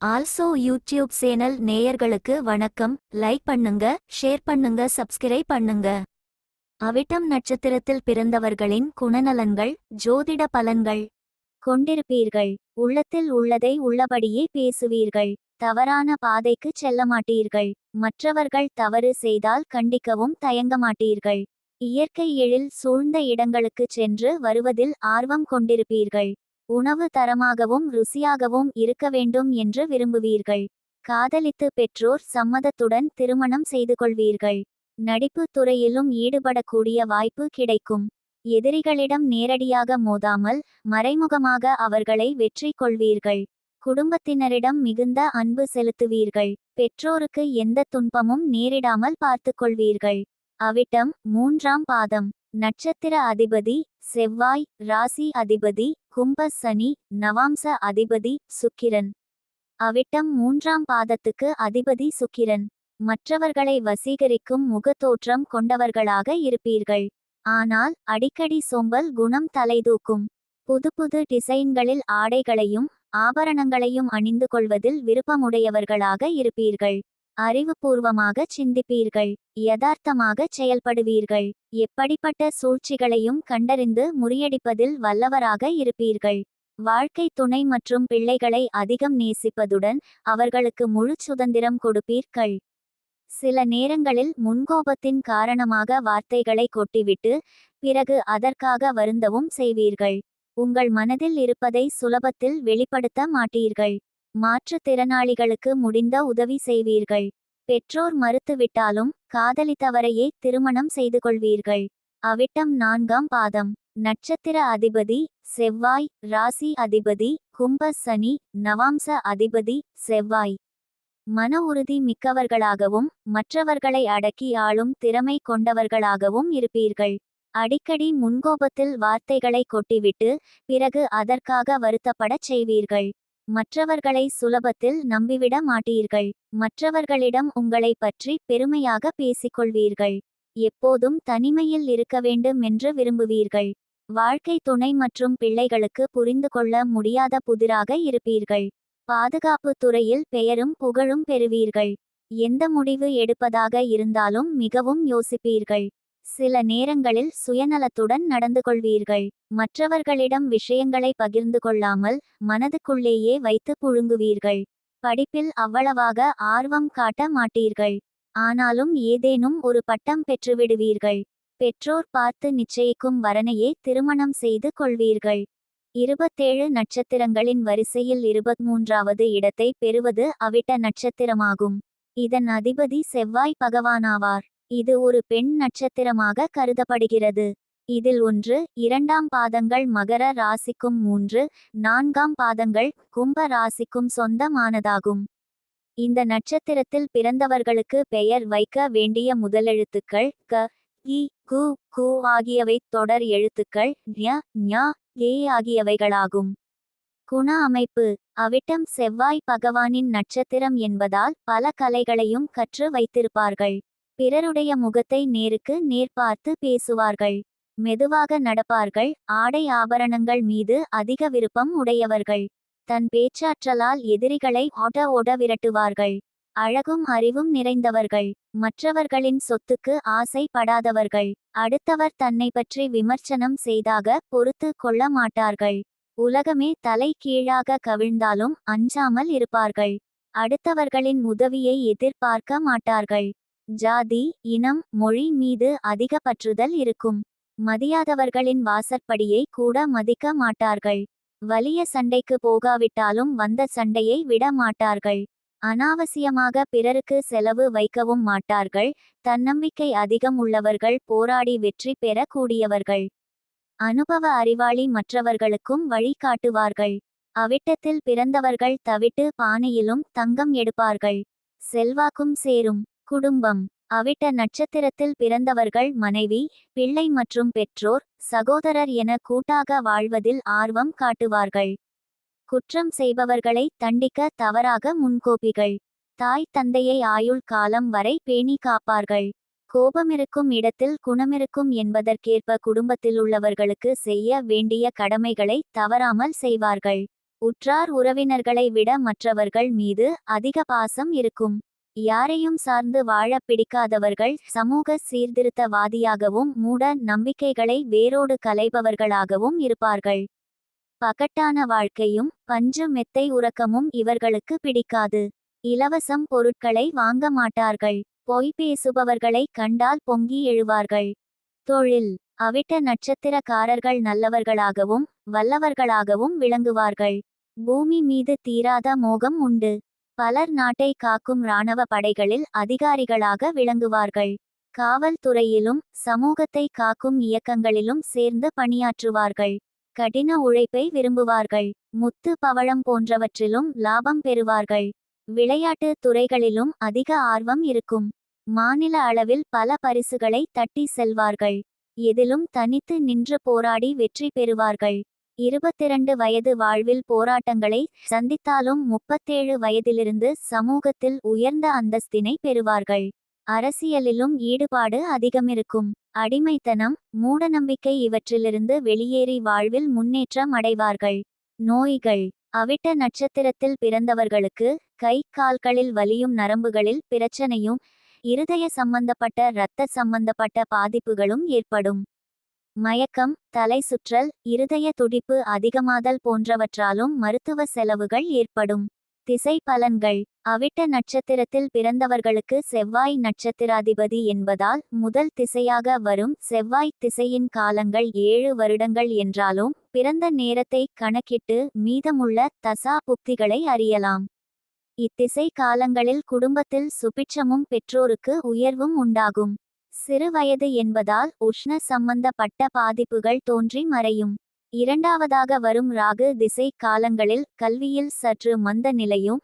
Also YouTube channel நேயர்களுக்கு வணக்கம். Like பண்ணுங்க, ஷேர் பண்ணுங்க, சப்ஸ்கிரைப் பண்ணுங்க. அவிட்டம் நட்சத்திரத்தில் பிறந்தவர்களின் குணநலன்கள், ஜோதிட பலன்கள். கொண்டிருப்பீர்கள். உள்ளத்தில் உள்ளதை உள்ளபடியே பேசுவீர்கள். தவறான பாதைக்கு செல்ல மாட்டீர்கள். மற்றவர்கள் தவறு செய்தால் கண்டிக்கவும் தயங்க மாட்டீர்கள். இயற்கை எழில் சூழ்ந்த இடங்களுக்கு சென்று வருவதில் ஆர்வம் கொண்டிருப்பீர்கள். உணவு தரமாகவும் ருசியாகவும் இருக்க வேண்டும் என்று விரும்புவீர்கள். காதலித்து பெற்றோர் சம்மதத்துடன் திருமணம் செய்து கொள்வீர்கள். நடிப்பு துறையிலும் ஈடுபடக்கூடிய வாய்ப்பு கிடைக்கும். எதிரிகளிடம் நேரடியாக மோதாமல் மறைமுகமாக அவர்களை வெற்றி கொள்வீர்கள். குடும்பத்தினரிடம் மிகுந்த அன்பு செலுத்துவீர்கள். பெற்றோருக்கு எந்த துன்பமும் நேரிடாமல் பார்த்து கொள்வீர்கள். அவிட்டம் 3ஆம் பாதம். நட்சத்திர அதிபதி செவ்வாய். ராசி அதிபதி கும்ப சனி. நவாம்ச அதிபதி சுக்கிரன். அவிட்டம் 3ஆம் பாதத்துக்கு அதிபதி சுக்கிரன். மற்றவர்களை வசீகரிக்கும் முகத்தோற்றம் கொண்டவர்களாக இருப்பீர்கள். ஆனால் அடிக்கடி சோம்பல் குணம் தலைதூக்கும். புது புது டிசைன்களில் ஆடைகளையும் ஆபரணங்களையும் அணிந்து கொள்வதில் விருப்பமுடையவர்களாக இருப்பீர்கள். அறிவுபூர்வமாக சிந்திப்பீர்கள். யதார்த்தமாக செயல்படுவீர்கள். எப்படிப்பட்ட சூழ்ச்சிகளையும் கண்டறிந்து முறியடிப்பதில் வல்லவராக இருப்பீர்கள். வாழ்க்கை துணை மற்றும் பிள்ளைகளை அதிகம் நேசிப்பதுடன் அவர்களுக்கு முழு சுதந்திரம் கொடுப்பீர்கள். சில நேரங்களில் முன்கோபத்தின் காரணமாக வார்த்தைகளை கொட்டிவிட்டு பிறகு அதற்காக வருந்தவும் செய்வீர்கள். உங்கள் மனதில் இருப்பதை சுலபத்தில் வெளிப்படுத்த மாட்டீர்கள். மாற்றுத்திறனாளிகளுக்கு முடிந்த உதவி செய்வீர்கள். பெற்றோர் மறுத்துவிட்டாலும் காதலித்தவரையே திருமணம் செய்து கொள்வீர்கள். அவிட்டம் 4ஆம் பாதம். நட்சத்திர அதிபதி செவ்வாய். ராசி அதிபதி கும்ப சனி. நவாம்ச அதிபதி செவ்வாய். மன உறுதி மிக்கவர்களாகவும் மற்றவர்களை அடக்கி ஆளும் திறமை கொண்டவர்களாகவும் இருப்பீர்கள். அடிக்கடி முன்கோபத்தில் வார்த்தைகளை கொட்டிவிட்டு பிறகு அதற்காக வருத்தப்படச் செய்வீர்கள். மற்றவர்களை சுலபத்தில் நம்பிவிட மாட்டீர்கள். மற்றவர்களிடம் உங்களை பற்றி பெருமையாக பேசிக்கொள்வீர்கள். எப்போதும் தனிமையில் இருக்க வேண்டும் என்று விரும்புவீர்கள். வாழ்க்கை துணை மற்றும் பிள்ளைகளுக்கு புரிந்து கொள்ள முடியாத புதிராக இருப்பீர்கள். பாதுகாப்பு துறையில் பெயரும் புகழும் பெறுவீர்கள். எந்த முடிவு எடுப்பதாக இருந்தாலும் மிகவும் யோசிப்பீர்கள். சில நேரங்களில் சுயநலத்துடன் நடந்து கொள்வீர்கள். மற்றவர்களிடம் விஷயங்களை பகிர்ந்து கொள்ளாமல் மனதுக்குள்ளேயே வைத்து புழுங்குவீர்கள். படிப்பில் அவ்வளவாக ஆர்வம் காட்ட மாட்டீர்கள். ஆனாலும் ஏதேனும் ஒரு பட்டம் பெற்றுவிடுவீர்கள். பெற்றோர் பார்த்து நிச்சயிக்கும் வரனையே திருமணம் செய்து கொள்வீர்கள். 27 நட்சத்திரங்களின் வரிசையில் 23வது இடத்தை பெறுவது அவிட்ட நட்சத்திரமாகும். இதன் அதிபதி செவ்வாய் பகவானாவார். இது ஒரு பெண் நட்சத்திரமாக கருதப்படுகிறது. இதில் 1, 2ஆம் பாதங்கள் மகர ராசிக்கும் 3, 4ஆம் பாதங்கள் கும்ப ராசிக்கும் சொந்தமானதாகும். இந்த நட்சத்திரத்தில் பிறந்தவர்களுக்கு பெயர் வைக்க வேண்டிய முதலெழுத்துக்கள் க, இ, கு, கு ஆகியவை தொடர் எழுத்துக்கள் ஞ, ஞ, ஏ ஆகியவைகளாகும். குண அமைப்பு. அவிட்டம் செவ்வாய் பகவானின் நட்சத்திரம் என்பதால் பல கலைகளையும் கற்று வைத்திருப்பார்கள். பிறருடைய முகத்தை நேருக்கு நேர் பார்த்து பேசுவார்கள். மெதுவாக நடப்பார்கள். ஆடை ஆபரணங்கள் மீது அதிக விருப்பம் உடையவர்கள். தன் பேச்சாற்றலால் எதிரிகளை ஓட விரட்டுவார்கள். அழகும் அறிவும் நிறைந்தவர்கள். மற்றவர்களின் சொத்துக்கு ஆசை படாதவர்கள். அடுத்தவர் தன்னை பற்றி விமர்சனம் செய்தாக பொறுத்து கொள்ள மாட்டார்கள். உலகமே தலை கீழாக கவிழ்ந்தாலும் அஞ்சாமல் இருப்பார்கள். அடுத்தவர்களின் உதவியை எதிர்பார்க்க மாட்டார்கள். ஜாதி, இனம், மொழி மீது அதிக பற்றுதல் இருக்கும். மதியாதவர்களின் வாசற்படியை கூட மதிக்க மாட்டார்கள். வலிய சண்டைக்கு போகாவிட்டாலும் வந்த சண்டையை விட மாட்டார்கள். அனாவசியமாக பிறருக்கு செலவு வைக்கவும் மாட்டார்கள். தன்னம்பிக்கை அதிகம் உள்ளவர்கள் போராடி வெற்றி பெற கூடியவர்கள். அனுபவ அறிவாளி மற்றவர்களுக்கும் வழி காட்டுவார்கள். அவிட்டத்தில் பிறந்தவர்கள் தவிட்டு பானையிலும் தங்கம் எடுப்பார்கள். செல்வாக்கும் சேரும். குடும்பம். அவிட்ட நட்சத்திரத்தில் பிறந்தவர்கள் மனைவி, பிள்ளை மற்றும் பெற்றோர், சகோதரர் என கூட்டாக வாழ்வதில் ஆர்வம் காட்டுவார்கள். குற்றம் செய்பவர்களை தண்டிக்க தவறாக முன்கோபிகள். தாய் தந்தையை ஆயுள் காலம் வரை பேணி காப்பார்கள். கோபமிருக்கும் இடத்தில் குணமிருக்கும் என்பதற்கேற்ப குடும்பத்திலுள்ளவர்களுக்கு செய்ய வேண்டிய கடமைகளை தவறாமல் செய்வார்கள். உற்றார் உறவினர்களை விட மற்றவர்கள் மீது அதிக பாசம் இருக்கும். யாரையும் சார்ந்து வாழ பிடிக்காதவர்கள் சமூக சீர்திருத்தவாதியாகவும் மூட நம்பிக்கைகளை வேரோடு களைபவர்களாகவும் இருப்பார்கள். பகட்டான வாழ்க்கையும் பஞ்சு மெத்தை உறக்கமும் இவர்களுக்கு பிடிக்காது. இலவசம் பொருட்களை வாங்க மாட்டார்கள். பொய் பேசுபவர்களை கண்டால் பொங்கி எழுவார்கள். தொழில் அவிட்ட நட்சத்திரக்காரர்கள் நல்லவர்களாகவும் வல்லவர்களாகவும் விளங்குவார்கள். பூமி மீது தீராத மோகம் உண்டு. பலர் நாட்டை காக்கும் இராணுவ படைகளில் அதிகாரிகளாக விளங்குவார்கள். காவல்துறையிலும் சமூகத்தை காக்கும் இயக்கங்களிலும் சேர்ந்து பணியாற்றுவார்கள். கடின உழைப்பை விரும்புவார்கள். முத்து பவழம் போன்றவற்றிலும் லாபம் பெறுவார்கள். விளையாட்டு துறைகளிலும் அதிக ஆர்வம் இருக்கும். மாநில அளவில் பல பரிசுகளை தட்டி செல்வார்கள். எதிலும் தனித்து நின்று போராடி வெற்றி பெறுவார்கள். 22 வயது வாழ்வில் போராட்டங்களை சந்தித்தாலும் 37 வயதிலிருந்து சமூகத்தில் உயர்ந்த அந்தஸ்தினை பெறுவார்கள். அரசியலிலும் ஈடுபாடு அதிகமிருக்கும். அடிமைத்தனம் மூடநம்பிக்கை இவற்றிலிருந்து வெளியேறி வாழ்வில் முன்னேற்றம் அடைவார்கள். நோய்கள் அவிட்ட நட்சத்திரத்தில் பிறந்தவர்களுக்கு கை கால்களில் வலியும் நரம்புகளில் பிரச்சனையும் இருதய சம்பந்தப்பட்ட இரத்த சம்பந்தப்பட்ட பாதிப்புகளும் ஏற்படும். மயக்கம் தலை சுற்றல் இருதய துடிப்பு அதிகமாதல் போன்றவற்றாலும் மருத்துவ செலவுகள் ஏற்படும். திசை பலன்கள் அவிட்ட நட்சத்திரத்தில் பிறந்தவர்களுக்கு செவ்வாய் நட்சத்திராதிபதி என்பதால் முதல் திசையாக வரும் செவ்வாய் திசையின் காலங்கள் 7 வருடங்கள் என்றாலும் பிறந்த நேரத்தை கணக்கிட்டு மீதமுள்ள தசா புக்திகளை அறியலாம். இத்திசை காலங்களில் குடும்பத்தில் சுபிட்சமும் பெற்றோருக்கு உயர்வும் உண்டாகும். சிறு வயது என்பதால் உஷ்ண சம்பந்தப்பட்ட பாதிப்புகள் தோன்றி மறையும். இரண்டாவதாக வரும் ராகு திசை காலங்களில் கல்வியில் சற்று மந்த நிலையும்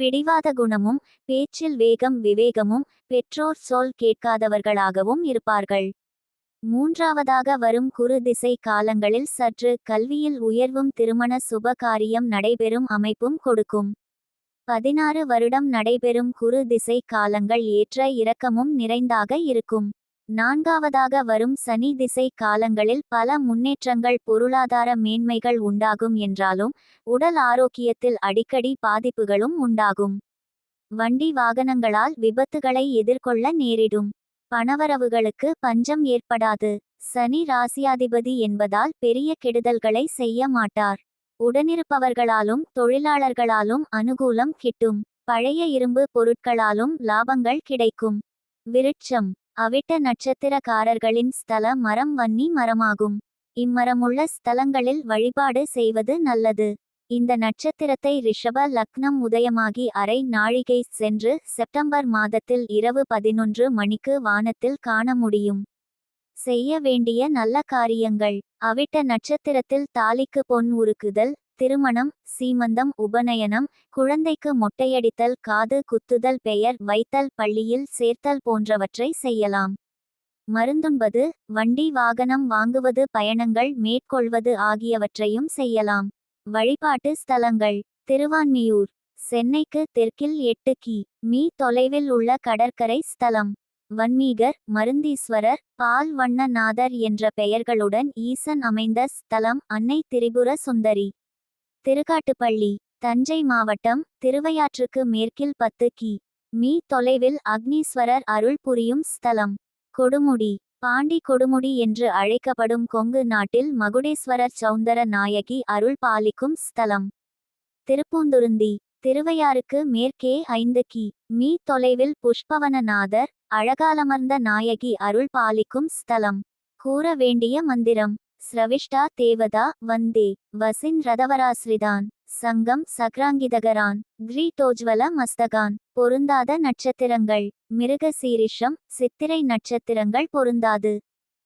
பிடிவாத குணமும் பேச்சில் வேகம் விவேகமும் பெற்றோர் சொல் கேட்காதவர்களாகவும் இருப்பார்கள். மூன்றாவதாக வரும் குரு திசை காலங்களில் சற்று கல்வியில் உயர்வும் திருமண சுப காரியம் நடைபெறும் அமைப்பும் கொடுக்கும். 16 வருடம் நடைபெறும் குரு திசை காலங்கள் ஏற்ற இறக்கமும் நிறைந்தாக இருக்கும். நான்காவதாக வரும் சனி திசை காலங்களில் பல முன்னேற்றங்கள் பொருளாதார மேன்மைகள் உண்டாகும் என்றாலும் உடல் ஆரோக்கியத்தில் அடிக்கடி பாதிப்புகளும் உண்டாகும். வண்டி வாகனங்களால் விபத்துகளை எதிர்கொள்ள நேரிடும். பணவரவுகளுக்கு பஞ்சம் ஏற்படாது. சனி ராசியாதிபதி என்பதால் பெரிய கெடுதல்களை செய்ய மாட்டார். உடனிருப்பவர்களாலும் தொழிலாளர்களாலும் அனுகூலம் கிட்டும். பழைய இரும்பு பொருட்களாலும் லாபங்கள் கிடைக்கும். விருட்சம் அவிட்ட நட்சத்திரக்காரர்களின் ஸ்தல மரம் வன்னி மரமாகும். இம்மரமுள்ள ஸ்தலங்களில் வழிபாடு செய்வது நல்லது. இந்த நட்சத்திரத்தை ரிஷப லக்னம் உதயமாகி அரை நாழிகை சென்று செப்டம்பர் மாதத்தில் இரவு 11 மணிக்கு வானத்தில் காண முடியும். செய்ய வேண்டிய நல்ல காரியங்கள் அவிட்ட நட்சத்திரத்தில் தாலிக்கு பொன் உருக்குதல் திருமணம் சீமந்தம் உபநயனம் குழந்தைக்கு மொட்டையடித்தல் காது குத்துதல் பெயர் வைத்தல் பள்ளியில் சேர்த்தல் போன்றவற்றை செய்யலாம். மருந்துண்பது வண்டி வாகனம் வாங்குவது பயணங்கள் மேற்கொள்வது ஆகியவற்றையும் செய்யலாம். வழிபாட்டு ஸ்தலங்கள் திருவான்மியூர் சென்னைக்கு தெற்கில் 8 கி.மீ தொலைவில் உள்ள கடற்கரை ஸ்தலம். வன்மீகர் மருந்தீஸ்வரர் பால் வண்ணநாதர் என்ற பெயர்களுடன் ஈசன் அமைந்த ஸ்தலம் அன்னை திரிபுர சுந்தரி. திருக்காட்டுப்பள்ளி தஞ்சை மாவட்டம் திருவையாற்றுக்கு மேற்கில் 10 கி.மீ தொலைவில் அக்னீஸ்வரர் அருள் புரியும் ஸ்தலம். கொடுமுடி பாண்டி கொடுமுடி என்று அழைக்கப்படும் கொங்கு நாட்டில் மகுடேஸ்வரர் சௌந்தர நாயகி அருள் பாலிக்கும் ஸ்தலம். திருப்பூந்துருந்தி திருவையாறுக்கு மேற்கே 5 கி.மீ தொலைவில் புஷ்பவனநாதர் அழகாலமர்ந்த நாயகி அருள் பாலிக்கும் ஸ்தலம். கூற வேண்டிய மந்திரம் ஸ்ரவிஷ்டா தேவதா வந்தே வசின் ரதவராஸ்ரிதான் சங்கம் சக்ராங்கிதகரான் கிரீட்டோஜ்வல மஸ்தகான். பொருந்தாத நட்சத்திரங்கள் மிருக சீரிஷம் சித்திரை நட்சத்திரங்கள் பொருந்தாது.